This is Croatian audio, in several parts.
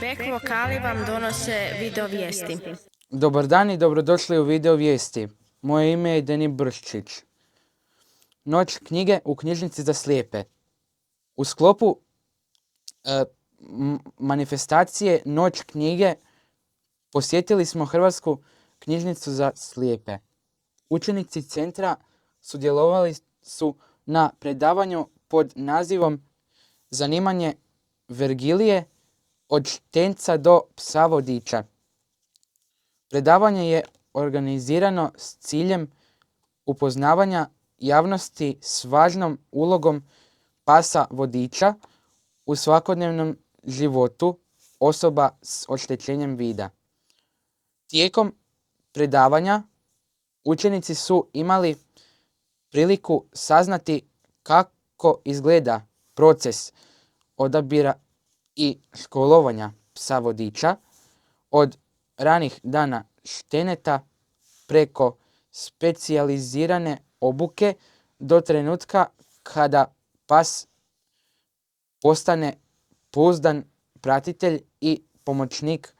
Back vokali vam donose video vijesti. Dobar dan i dobrodošli u video vijesti. Moje ime je Deni Brščić. Noć knjige u knjižnici za slijepe. U sklopu manifestacije Noć knjige posjetili smo Hrvatsku knjižnicu za slijepe. Učenici centra sudjelovali su na predavanju pod nazivom Zanimanje Vergilije od štenca do psa vodiča. Predavanje je organizirano s ciljem upoznavanja javnosti s važnom ulogom pasa vodiča u svakodnevnom životu osoba s oštećenjem vida. Tijekom predavanja učenici su imali priliku saznati kako izgleda proces odabira i školovanja psa vodiča od ranih dana šteneta preko specijalizirane obuke do trenutka kada pas postane pouzdan pratitelj i pomoćnik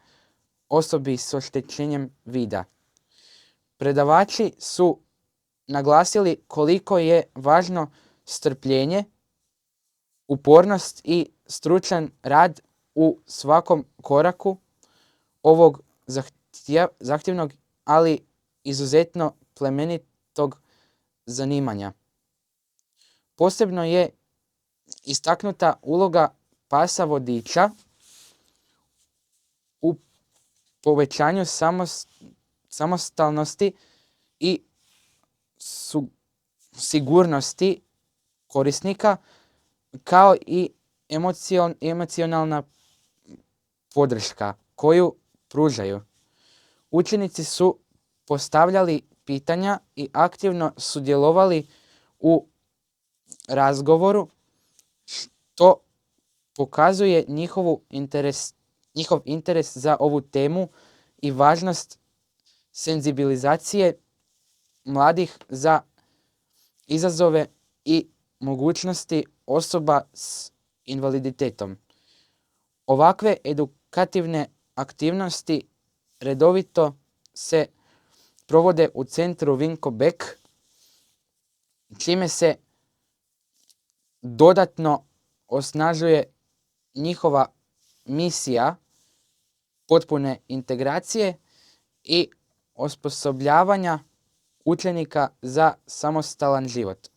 osobi s oštećenjem vida. Predavači su naglasili koliko je važno strpljenje, upornost i stručan rad u svakom koraku ovog zahtjevnog, ali izuzetno plemenitog zanimanja. Posebno je istaknuta uloga pasa vodiča u povećanju samostalnosti i sigurnosti korisnika, kao i emocionalna podrška koju pružaju. Učenici su postavljali pitanja i aktivno sudjelovali u razgovoru, što pokazuje njihov interes za ovu temu i važnost senzibilizacije mladih za izazove i mogućnosti osoba s invaliditetom. Ovakve edukativne aktivnosti redovito se provode u centru Vinko Bek, čime se dodatno osnažuje njihova misija potpune integracije i osposobljavanja učenika za samostalan život.